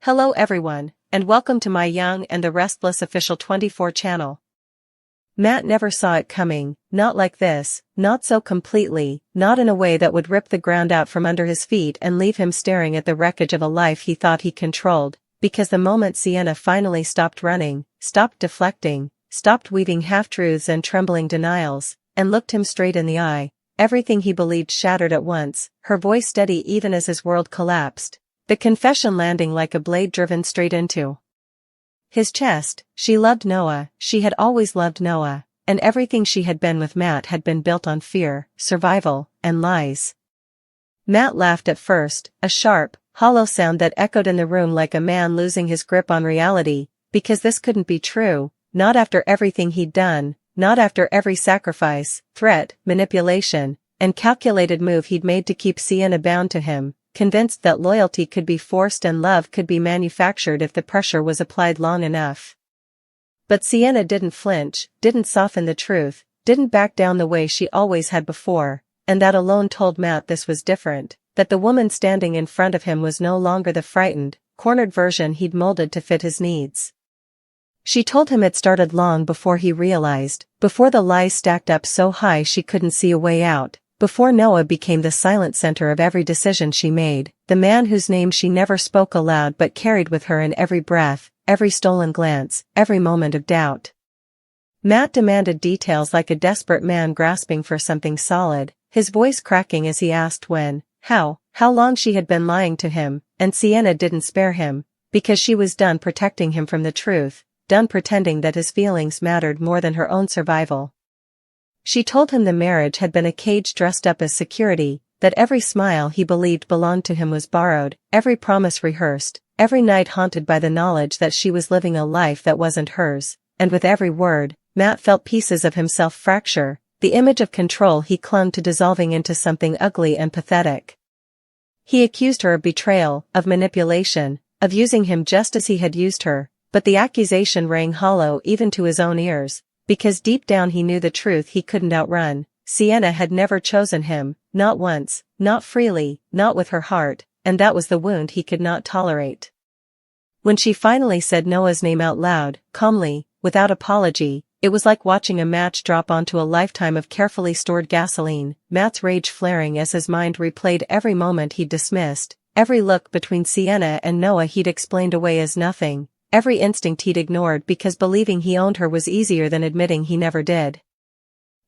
Hello everyone, and welcome to my Young and the Restless official 24 channel. Matt never saw it coming, not like this, not so completely, not in a way that would rip the ground out from under his feet and leave him staring at the wreckage of a life he thought he controlled, because the moment Sienna finally stopped running, stopped deflecting, stopped weaving half-truths and trembling denials, and looked him straight in the eye, everything he believed shattered at once, her voice steady even as his world collapsed. The confession landing like a blade driven straight into his chest. She loved Noah, she had always loved Noah, and everything she had been with Matt had been built on fear, survival, and lies. Matt laughed at first, a sharp, hollow sound that echoed in the room like a man losing his grip on reality, because this couldn't be true, not after everything he'd done, not after every sacrifice, threat, manipulation, and calculated move he'd made to keep Sienna bound to him. Convinced that loyalty could be forced and love could be manufactured if the pressure was applied long enough. But Sienna didn't flinch, didn't soften the truth, didn't back down the way she always had before, and that alone told Matt this was different, that the woman standing in front of him was no longer the frightened, cornered version he'd molded to fit his needs. She told him it started long before he realized, before the lies stacked up so high she couldn't see a way out. Before Noah became the silent center of every decision she made, the man whose name she never spoke aloud but carried with her in every breath, every stolen glance, every moment of doubt. Matt demanded details like a desperate man grasping for something solid, his voice cracking as he asked when, how long she had been lying to him, and Sienna didn't spare him, because she was done protecting him from the truth, done pretending that his feelings mattered more than her own survival. She told him the marriage had been a cage dressed up as security, that every smile he believed belonged to him was borrowed, every promise rehearsed, every night haunted by the knowledge that she was living a life that wasn't hers, and with every word, Matt felt pieces of himself fracture, the image of control he clung to dissolving into something ugly and pathetic. He accused her of betrayal, of manipulation, of using him just as he had used her, but the accusation rang hollow even to his own ears. Because deep down he knew the truth he couldn't outrun. Sienna had never chosen him, not once, not freely, not with her heart, and that was the wound he could not tolerate. When she finally said Noah's name out loud, calmly, without apology, it was like watching a match drop onto a lifetime of carefully stored gasoline, Matt's rage flaring as his mind replayed every moment he'd dismissed, every look between Sienna and Noah he'd explained away as nothing. Every instinct he'd ignored because believing he owned her was easier than admitting he never did.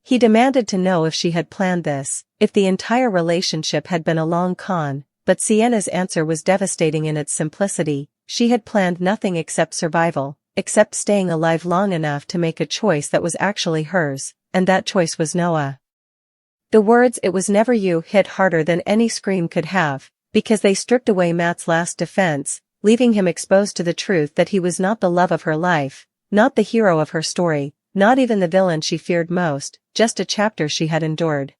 He demanded to know if she had planned this, if the entire relationship had been a long con, but Sienna's answer was devastating in its simplicity. She had planned nothing except survival, except staying alive long enough to make a choice that was actually hers, and that choice was Noah. The words "it was never you" hit harder than any scream could have, because they stripped away Matt's last defense, leaving him exposed to the truth that he was not the love of her life, not the hero of her story, not even the villain she feared most, just a chapter she had endured.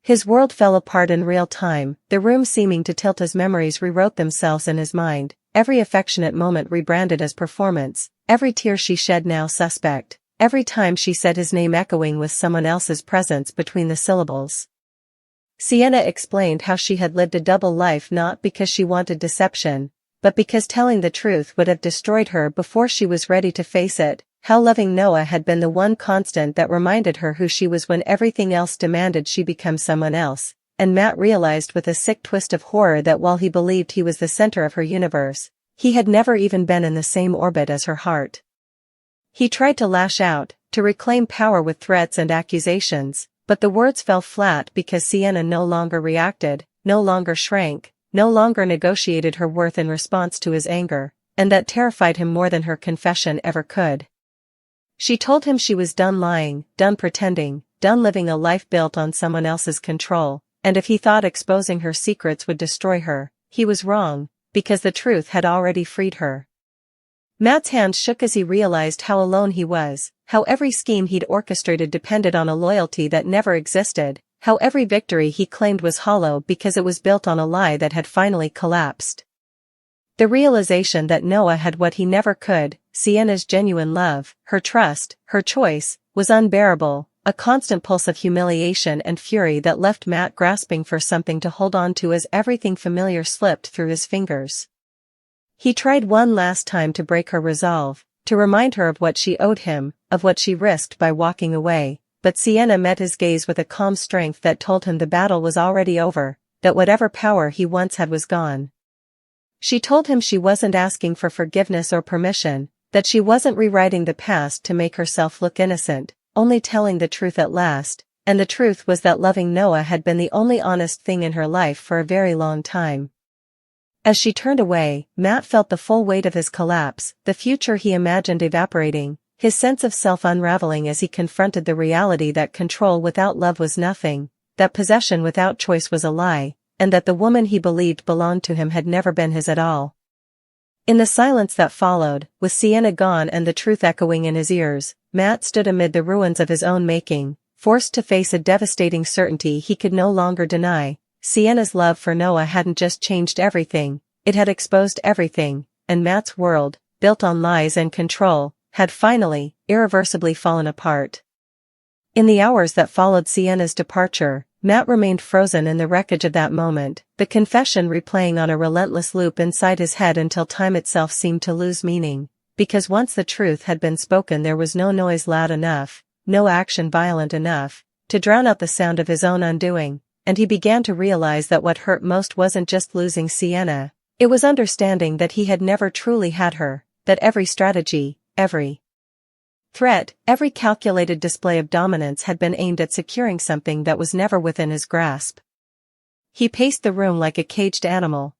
His world fell apart in real time, the room seeming to tilt as memories rewrote themselves in his mind, every affectionate moment rebranded as performance, every tear she shed now suspect, every time she said his name echoing with someone else's presence between the syllables. Sienna explained how she had lived a double life not because she wanted deception, but because telling the truth would have destroyed her before she was ready to face it, how loving Noah had been the one constant that reminded her who she was when everything else demanded she become someone else, and Matt realized with a sick twist of horror that while he believed he was the center of her universe, he had never even been in the same orbit as her heart. He tried to lash out, to reclaim power with threats and accusations, but the words fell flat because Sienna no longer reacted, no longer shrank, no longer negotiated her worth in response to his anger, and that terrified him more than her confession ever could. She told him she was done lying, done pretending, done living a life built on someone else's control, and if he thought exposing her secrets would destroy her, he was wrong, because the truth had already freed her. Matt's hands shook as he realized how alone he was, how every scheme he'd orchestrated depended on a loyalty that never existed, how every victory he claimed was hollow because it was built on a lie that had finally collapsed. The realization that Noah had what he never could, Sienna's genuine love, her trust, her choice, was unbearable, a constant pulse of humiliation and fury that left Matt grasping for something to hold on to as everything familiar slipped through his fingers. He tried one last time to break her resolve, to remind her of what she owed him, of what she risked by walking away, but Sienna met his gaze with a calm strength that told him the battle was already over, that whatever power he once had was gone. She told him she wasn't asking for forgiveness or permission, that she wasn't rewriting the past to make herself look innocent, only telling the truth at last, and the truth was that loving Noah had been the only honest thing in her life for a very long time. As she turned away, Matt felt the full weight of his collapse, the future he imagined evaporating, his sense of self unraveling as he confronted the reality that control without love was nothing, that possession without choice was a lie, and that the woman he believed belonged to him had never been his at all. In the silence that followed, with Sienna gone and the truth echoing in his ears, Matt stood amid the ruins of his own making, forced to face a devastating certainty he could no longer deny. Sienna's love for Noah hadn't just changed everything, it had exposed everything, and Matt's world, built on lies and control, had finally, irreversibly fallen apart. In the hours that followed Sienna's departure, Matt remained frozen in the wreckage of that moment, the confession replaying on a relentless loop inside his head until time itself seemed to lose meaning, because once the truth had been spoken there was no noise loud enough, no action violent enough, to drown out the sound of his own undoing. And he began to realize that what hurt most wasn't just losing Sienna, it was understanding that he had never truly had her, that every strategy, every threat, every calculated display of dominance had been aimed at securing something that was never within his grasp. He paced the room like a caged animal,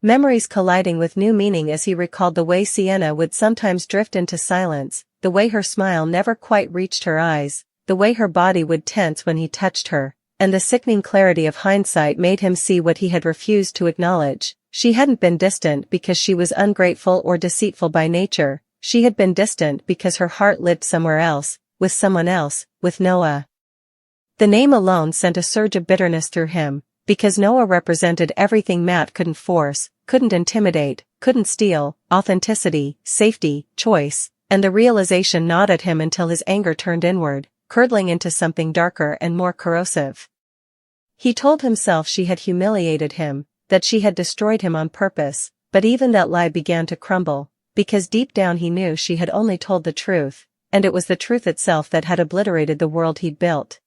memories colliding with new meaning as he recalled the way Sienna would sometimes drift into silence, the way her smile never quite reached her eyes, the way her body would tense when he touched her. And the sickening clarity of hindsight made him see what he had refused to acknowledge. She hadn't been distant because she was ungrateful or deceitful by nature, she had been distant because her heart lived somewhere else, with someone else, with Noah. The name alone sent a surge of bitterness through him, because Noah represented everything Matt couldn't force, couldn't intimidate, couldn't steal: authenticity, safety, choice, and the realization gnawed at him until his anger turned inward, curdling into something darker and more corrosive. He told himself she had humiliated him, that she had destroyed him on purpose, but even that lie began to crumble, because deep down he knew she had only told the truth, and it was the truth itself that had obliterated the world he'd built.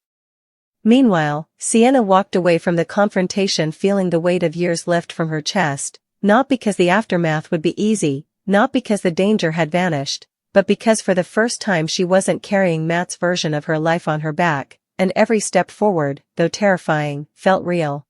Meanwhile, Sienna walked away from the confrontation feeling the weight of years lift from her chest, not because the aftermath would be easy, not because the danger had vanished, but because for the first time she wasn't carrying Matt's version of her life on her back, and every step forward, though terrifying, felt real.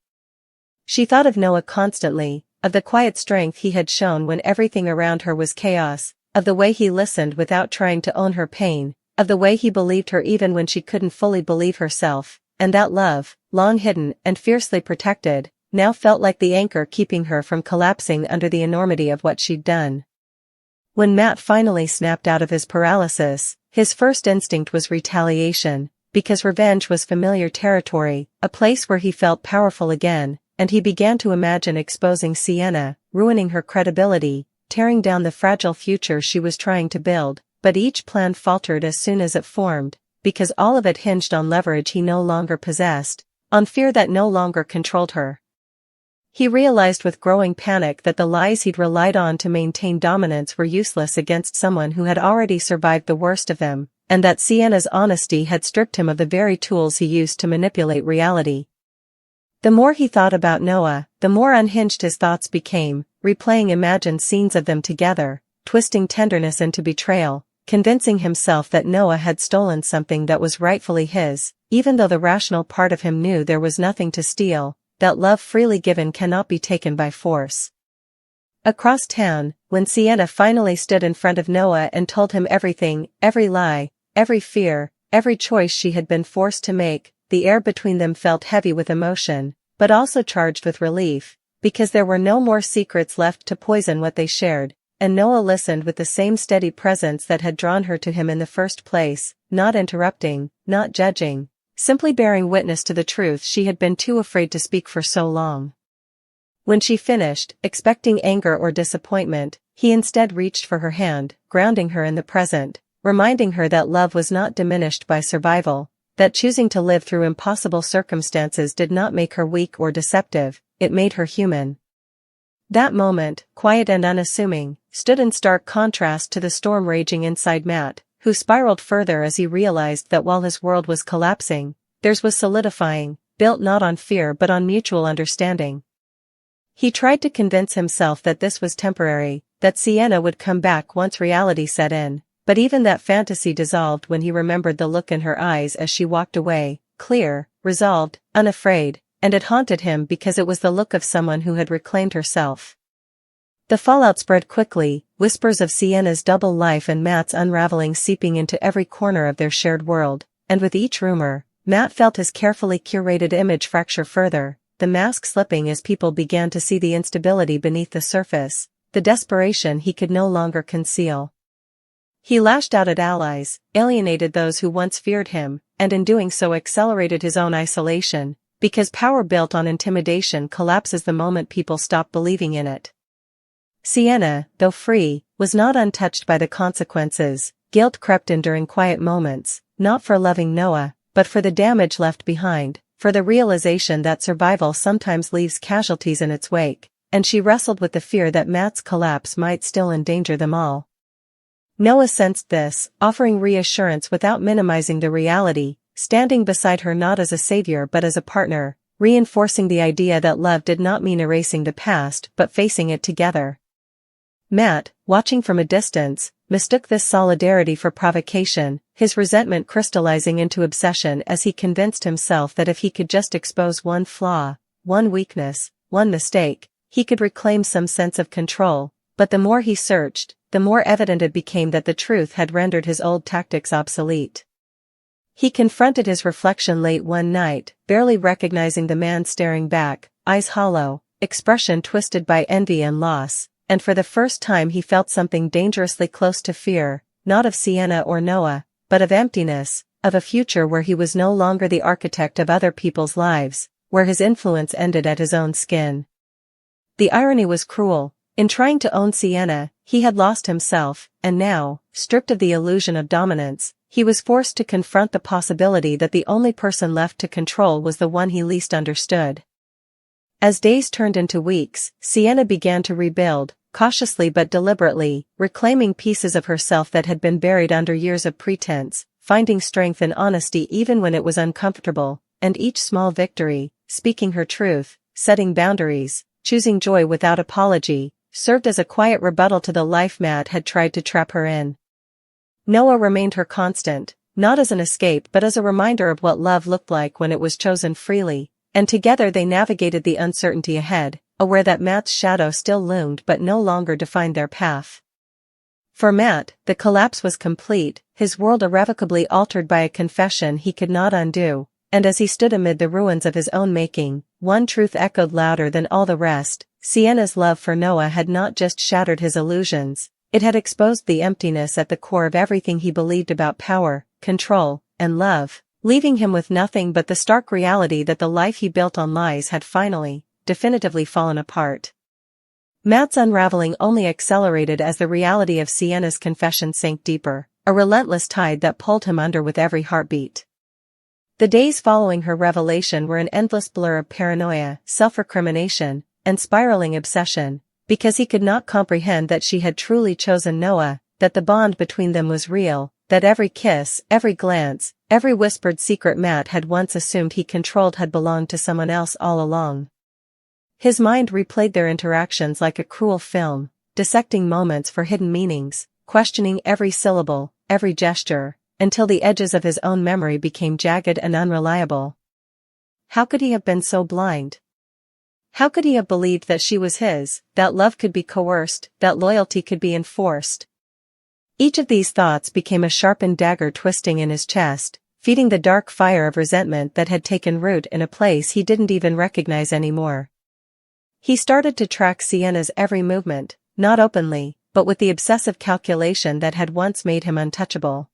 She thought of Noah constantly, of the quiet strength he had shown when everything around her was chaos, of the way he listened without trying to own her pain, of the way he believed her even when she couldn't fully believe herself, and that love, long hidden and fiercely protected, now felt like the anchor keeping her from collapsing under the enormity of what she'd done. When Matt finally snapped out of his paralysis, his first instinct was retaliation, because revenge was familiar territory, a place where he felt powerful again, and he began to imagine exposing Sienna, ruining her credibility, tearing down the fragile future she was trying to build, but each plan faltered as soon as it formed, because all of it hinged on leverage he no longer possessed, on fear that no longer controlled her. He realized with growing panic that the lies he'd relied on to maintain dominance were useless against someone who had already survived the worst of them, and that Sienna's honesty had stripped him of the very tools he used to manipulate reality. The more he thought about Noah, the more unhinged his thoughts became, replaying imagined scenes of them together, twisting tenderness into betrayal, convincing himself that Noah had stolen something that was rightfully his, even though the rational part of him knew there was nothing to steal, that love freely given cannot be taken by force. Across town, when Sienna finally stood in front of Noah and told him everything, every lie, every fear, every choice she had been forced to make, the air between them felt heavy with emotion, but also charged with relief, because there were no more secrets left to poison what they shared, and Noah listened with the same steady presence that had drawn her to him in the first place, not interrupting, not judging, simply bearing witness to the truth she had been too afraid to speak for so long. When she finished, expecting anger or disappointment, he instead reached for her hand, grounding her in the present, reminding her that love was not diminished by survival, that choosing to live through impossible circumstances did not make her weak or deceptive, it made her human. That moment, quiet and unassuming, stood in stark contrast to the storm raging inside Matt, who spiraled further as he realized that while his world was collapsing, theirs was solidifying, built not on fear but on mutual understanding. He tried to convince himself that this was temporary, that Sienna would come back once reality set in, but even that fantasy dissolved when he remembered the look in her eyes as she walked away, clear, resolved, unafraid, and it haunted him because it was the look of someone who had reclaimed herself. The fallout spread quickly, whispers of Sienna's double life and Matt's unraveling seeping into every corner of their shared world, and with each rumor, Matt felt his carefully curated image fracture further, the mask slipping as people began to see the instability beneath the surface, the desperation he could no longer conceal. He lashed out at allies, alienated those who once feared him, and in doing so accelerated his own isolation, because power built on intimidation collapses the moment people stop believing in it. Sienna, though free, was not untouched by the consequences. Guilt crept in during quiet moments, not for loving Noah, but for the damage left behind, for the realization that survival sometimes leaves casualties in its wake, and she wrestled with the fear that Matt's collapse might still endanger them all. Noah sensed this, offering reassurance without minimizing the reality, standing beside her not as a savior but as a partner, reinforcing the idea that love did not mean erasing the past but facing it together. Matt, watching from a distance, mistook this solidarity for provocation, his resentment crystallizing into obsession as he convinced himself that if he could just expose one flaw, one weakness, one mistake, he could reclaim some sense of control, but the more he searched, the more evident it became that the truth had rendered his old tactics obsolete. He confronted his reflection late one night, barely recognizing the man staring back, eyes hollow, expression twisted by envy and loss, and for the first time he felt something dangerously close to fear, not of Sienna or Noah, but of emptiness, of a future where he was no longer the architect of other people's lives, where his influence ended at his own skin. The irony was cruel. In trying to own Sienna, he had lost himself, and now, stripped of the illusion of dominance, he was forced to confront the possibility that the only person left to control was the one he least understood. As days turned into weeks, Sienna began to rebuild, cautiously but deliberately, reclaiming pieces of herself that had been buried under years of pretense, finding strength in honesty even when it was uncomfortable, and each small victory, speaking her truth, setting boundaries, choosing joy without apology, served as a quiet rebuttal to the life Matt had tried to trap her in. Noah remained her constant, not as an escape but as a reminder of what love looked like when it was chosen freely, and together they navigated the uncertainty ahead, aware that Matt's shadow still loomed but no longer defined their path. For Matt, the collapse was complete, his world irrevocably altered by a confession he could not undo, and as he stood amid the ruins of his own making, one truth echoed louder than all the rest: Sienna's love for Noah had not just shattered his illusions, it had exposed the emptiness at the core of everything he believed about power, control, and love, leaving him with nothing but the stark reality that the life he built on lies had finally, definitively fallen apart. Matt's unraveling only accelerated as the reality of Sienna's confession sank deeper, a relentless tide that pulled him under with every heartbeat. The days following her revelation were an endless blur of paranoia, self-recrimination, and spiraling obsession, because he could not comprehend that she had truly chosen Noah, that the bond between them was real, that every kiss, every glance, every whispered secret Matt had once assumed he controlled had belonged to someone else all along. His mind replayed their interactions like a cruel film, dissecting moments for hidden meanings, questioning every syllable, every gesture, until the edges of his own memory became jagged and unreliable. How could he have been so blind? How could he have believed that she was his, that love could be coerced, that loyalty could be enforced? Each of these thoughts became a sharpened dagger twisting in his chest, feeding the dark fire of resentment that had taken root in a place he didn't even recognize anymore. He started to track Sienna's every movement, not openly, but with the obsessive calculation that had once made him untouchable.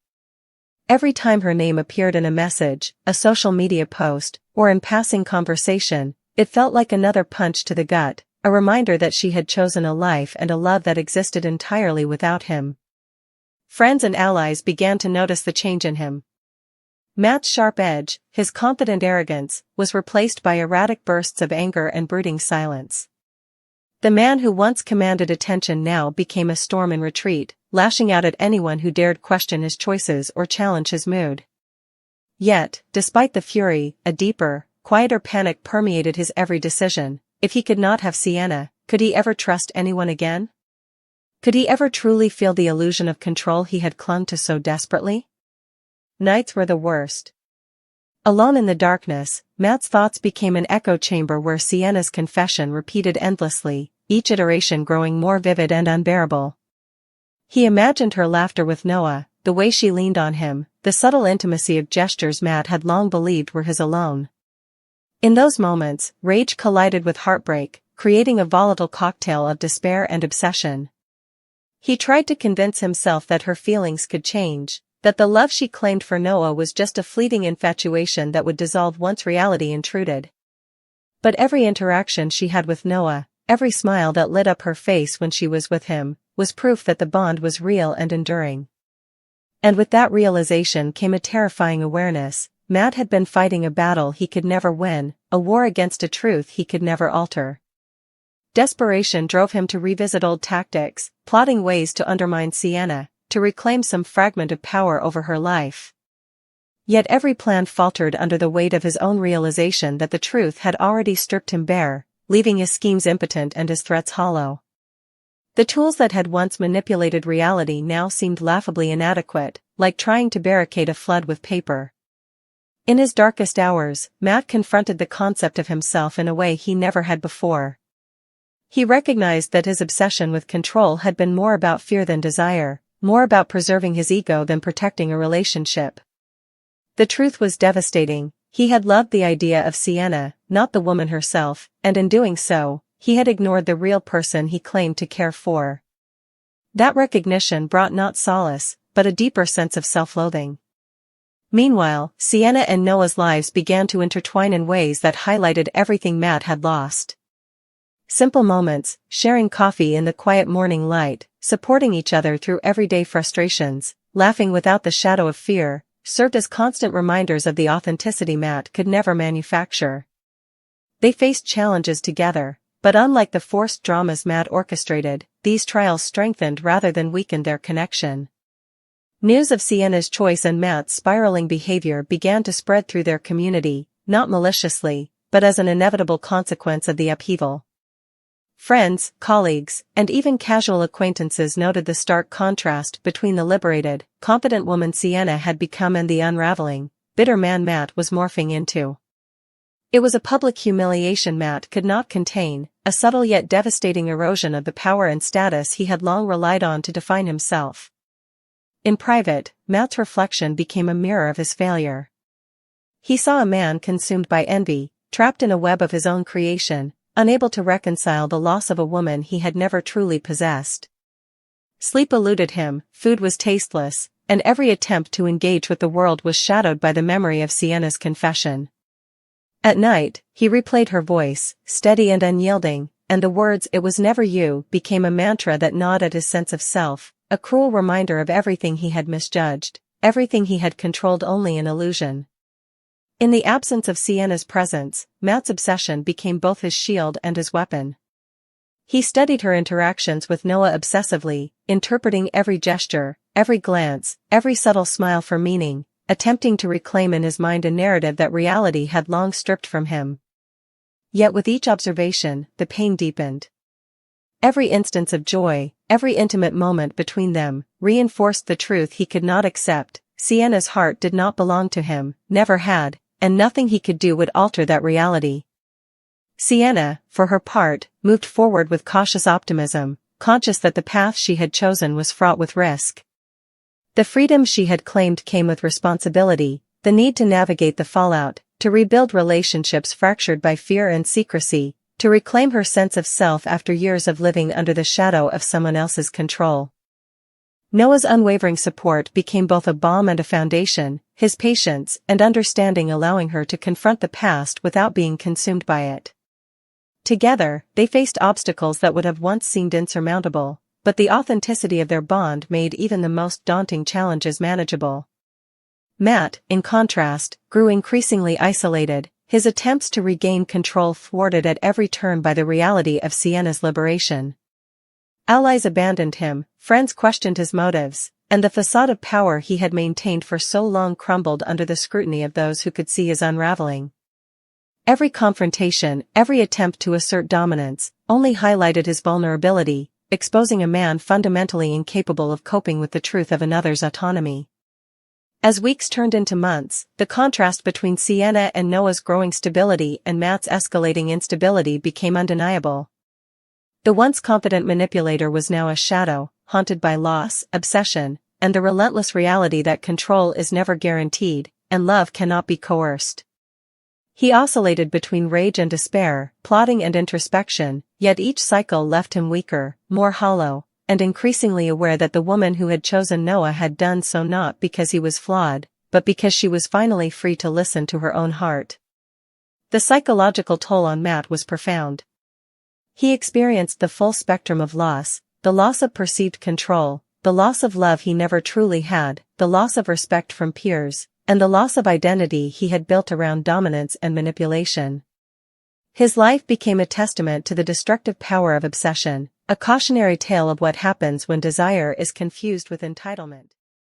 Every time her name appeared in a message, a social media post, or in passing conversation, it felt like another punch to the gut, a reminder that she had chosen a life and a love that existed entirely without him. Friends and allies began to notice the change in him. Matt's sharp edge, his confident arrogance, was replaced by erratic bursts of anger and brooding silence. The man who once commanded attention now became a storm in retreat, lashing out at anyone who dared question his choices or challenge his mood. Yet, despite the fury, a deeper, quieter panic permeated his every decision. If he could not have Sienna, could he ever trust anyone again? Could he ever truly feel the illusion of control he had clung to so desperately? Nights were the worst. Alone in the darkness, Matt's thoughts became an echo chamber where Sienna's confession repeated endlessly, each iteration growing more vivid and unbearable. He imagined her laughter with Noah, the way she leaned on him, the subtle intimacy of gestures Matt had long believed were his alone. In those moments, rage collided with heartbreak, creating a volatile cocktail of despair and obsession. He tried to convince himself that her feelings could change, that the love she claimed for Noah was just a fleeting infatuation that would dissolve once reality intruded. But every interaction she had with Noah, every smile that lit up her face when she was with him, was proof that the bond was real and enduring. And with that realization came a terrifying awareness: Matt had been fighting a battle he could never win, a war against a truth he could never alter. Desperation drove him to revisit old tactics, plotting ways to undermine Sienna, to reclaim some fragment of power over her life. Yet every plan faltered under the weight of his own realization that the truth had already stripped him bare, leaving his schemes impotent and his threats hollow. The tools that had once manipulated reality now seemed laughably inadequate, like trying to barricade a flood with paper. In his darkest hours, Matt confronted the concept of himself in a way he never had before. He recognized that his obsession with control had been more about fear than desire, more about preserving his ego than protecting a relationship. The truth was devastating: he had loved the idea of Sienna, not the woman herself, and in doing so, he had ignored the real person he claimed to care for. That recognition brought not solace, but a deeper sense of self-loathing. Meanwhile, Sienna and Noah's lives began to intertwine in ways that highlighted everything Matt had lost. Simple moments, sharing coffee in the quiet morning light, supporting each other through everyday frustrations, laughing without the shadow of fear, served as constant reminders of the authenticity Matt could never manufacture. They faced challenges together, but unlike the forced dramas Matt orchestrated, these trials strengthened rather than weakened their connection. News of Sienna's choice and Matt's spiraling behavior began to spread through their community, not maliciously, but as an inevitable consequence of the upheaval. Friends, colleagues, and even casual acquaintances noted the stark contrast between the liberated, confident woman Sienna had become and the unraveling, bitter man Matt was morphing into. It was a public humiliation Matt could not contain, a subtle yet devastating erosion of the power and status he had long relied on to define himself. In private, Matt's reflection became a mirror of his failure. He saw a man consumed by envy, trapped in a web of his own creation, unable to reconcile the loss of a woman he had never truly possessed. Sleep eluded him, food was tasteless, and every attempt to engage with the world was shadowed by the memory of Sienna's confession. At night, he replayed her voice, steady and unyielding, and the words "it was never you" became a mantra that gnawed at his sense of self, a cruel reminder of everything he had misjudged, everything he had controlled only in illusion. In the absence of Sienna's presence, Matt's obsession became both his shield and his weapon. He studied her interactions with Noah obsessively, interpreting every gesture, every glance, every subtle smile for meaning, attempting to reclaim in his mind a narrative that reality had long stripped from him. Yet with each observation, the pain deepened. Every instance of joy, every intimate moment between them, reinforced the truth he could not accept: Sienna's heart did not belong to him, never had, and nothing he could do would alter that reality. Sienna, for her part, moved forward with cautious optimism, conscious that the path she had chosen was fraught with risk. The freedom she had claimed came with responsibility, the need to navigate the fallout, to rebuild relationships fractured by fear and secrecy, to reclaim her sense of self after years of living under the shadow of someone else's control. Noah's unwavering support became both a balm and a foundation, his patience and understanding allowing her to confront the past without being consumed by it. Together, they faced obstacles that would have once seemed insurmountable, but the authenticity of their bond made even the most daunting challenges manageable. Matt, in contrast, grew increasingly isolated, his attempts to regain control thwarted at every turn by the reality of Sienna's liberation. Allies abandoned him, friends questioned his motives, and the facade of power he had maintained for so long crumbled under the scrutiny of those who could see his unraveling. Every confrontation, every attempt to assert dominance, only highlighted his vulnerability, exposing a man fundamentally incapable of coping with the truth of another's autonomy. As weeks turned into months, the contrast between Sienna and Noah's growing stability and Matt's escalating instability became undeniable. The once confident manipulator was now a shadow, haunted by loss, obsession, and the relentless reality that control is never guaranteed, and love cannot be coerced. He oscillated between rage and despair, plotting and introspection, yet each cycle left him weaker, more hollow, and increasingly aware that the woman who had chosen Noah had done so not because he was flawed, but because she was finally free to listen to her own heart. The psychological toll on Matt was profound. He experienced the full spectrum of loss, the loss of perceived control, the loss of love he never truly had, the loss of respect from peers, and the loss of identity he had built around dominance and manipulation. His life became a testament to the destructive power of obsession, a cautionary tale of what happens when desire is confused with entitlement.